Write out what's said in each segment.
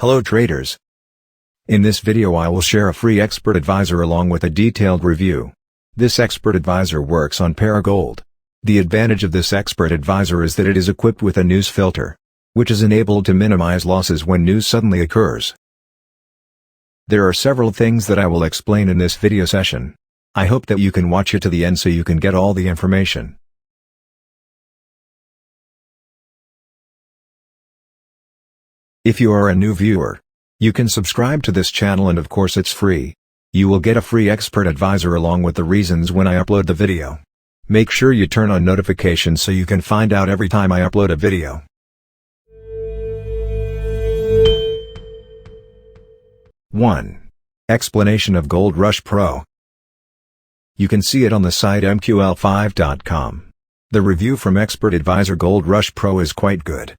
Hello traders. In this video I will share a free expert advisor along with a detailed review. This expert advisor works on Paragold. The advantage of this expert advisor is that it is equipped with a news filter, which is enabled to minimize losses when news suddenly occurs. There are several things that I will explain in this video session. I hope that you can watch it to the end so you can get all the information. If you are a new viewer, you can subscribe to this channel and of course it's free. You will get a free expert advisor along with the reasons when I upload the video. Make sure you turn on notifications so you can find out every time I upload a video. One. Explanation of Gold Rush Pro. You can see it on the site mql5.com. The review from Expert Advisor Gold Rush Pro is quite good.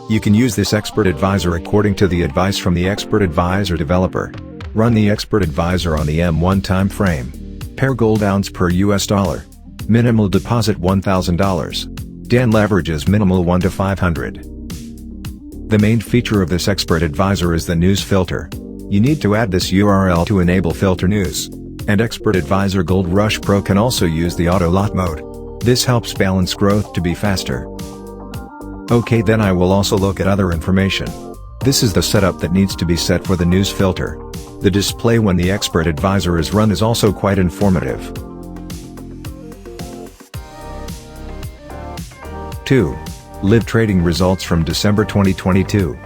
You can use this expert advisor according to the advice from the expert advisor developer. Run the expert advisor on the M1 time frame. Pair gold ounce per US dollar. Minimal deposit $1,000. Dan leverages minimal 1 to 500. The main feature of this expert advisor is the news filter. You need to add this URL to enable filter news. And expert advisor Gold Rush Pro can also use the auto lot mode. This helps balance growth to be faster. Okay, then I will also look at other information. This is the setup that needs to be set for the news filter. The display when the expert advisor is run is also quite informative. 2. Live trading results from December 2022.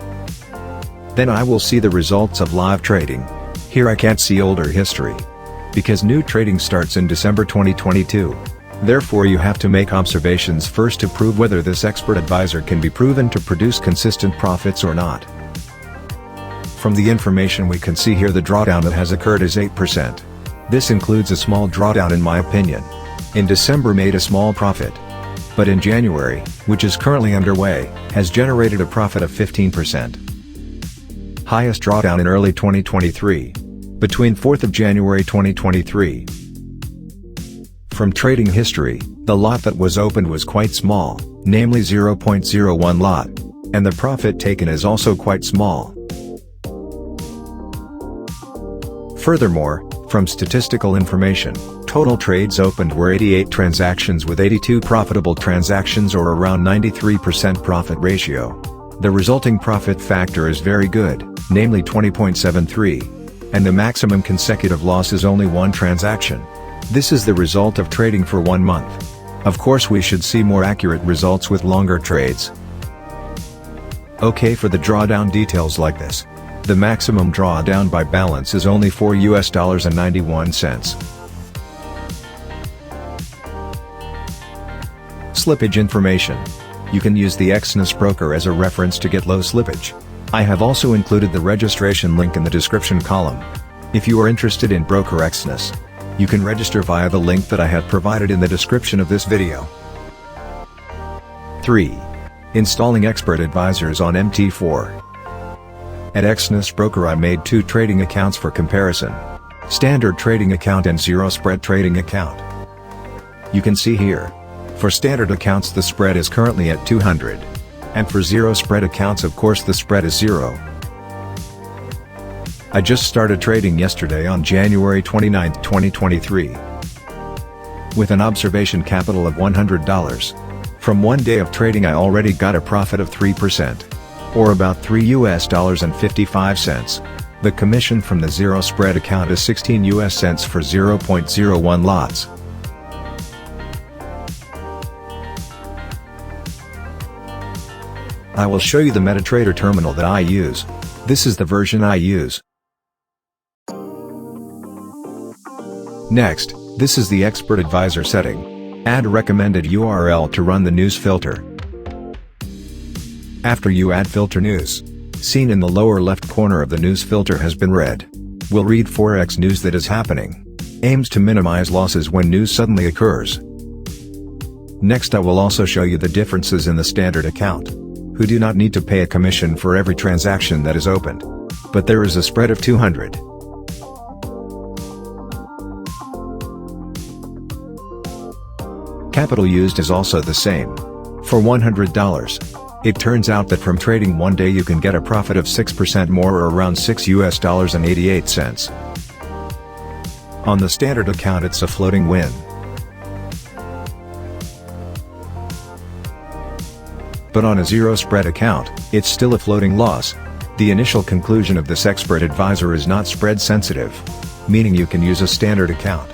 Then I will see the results of live trading. Here I can't see older history, because new trading starts in December 2022. Therefore you have to make observations first to prove whether this expert advisor can be proven to produce consistent profits or not. From the information we can see here, the drawdown that has occurred is 8%. This includes a small drawdown in my opinion. In December made a small profit. But in January, which is currently underway, has generated a profit of 15%. Highest drawdown in early 2023. Between 4th of January 2023. From trading history, the lot that was opened was quite small, namely 0.01 lot. And the profit taken is also quite small. Furthermore, from statistical information, total trades opened were 88 transactions with 82 profitable transactions or around 93% profit ratio. The resulting profit factor is very good, namely 20.73. And the maximum consecutive loss is only one transaction. This is the result of trading for 1 month. Of course we should see more accurate results with longer trades. Okay, for the drawdown details like this. The maximum drawdown by balance is only $4.91. Slippage information. You can use the Exness broker as a reference to get low slippage. I have also included the registration link in the description column. If you are interested in broker Exness, you can register via the link that I have provided in the description of this video. 3. Installing expert advisors on MT4. At Exness Broker I made 2 trading accounts for comparison. Standard trading account and zero spread trading account. You can see here. For standard accounts the spread is currently at 200. And for zero spread accounts of course the spread is 0. I just started trading yesterday on January 29, 2023. With an observation capital of $100. From 1 day of trading I already got a profit of 3%. Or about $3.55. The commission from the zero spread account is 16 US cents for 0.01 lots. I will show you the MetaTrader terminal that I use. This is the version I use. Next, this is the expert advisor setting. Add recommended URL to run the news filter. After you add filter news, seen in the lower left corner of the news filter has been read. We'll read Forex news that is happening. Aims to minimize losses when news suddenly occurs. Next I will also show you the differences in the standard account. Who do not need to pay a commission for every transaction that is opened. But there is a spread of 200. Capital used is also the same. For $100. It turns out that from trading one day you can get a profit of 6% more, or around $6.88. On the standard account it's a floating win. But on a zero spread account, it's still a floating loss. The initial conclusion of this expert advisor is not spread sensitive, meaning you can use a standard account.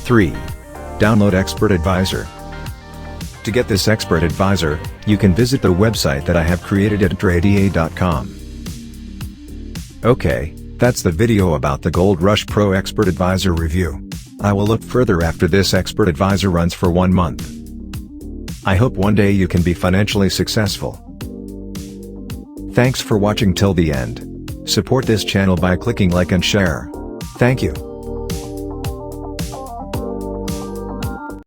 Three. Download Expert Advisor. To get this expert advisor, you can visit the website that I have created at tradea.com. Okay, that's the video about the Gold Rush Pro Expert Advisor review. I will look further after this expert advisor runs for 1 month. I hope one day you can be financially successful. Thanks for watching till the end. Support this channel by clicking like and share. Thank you.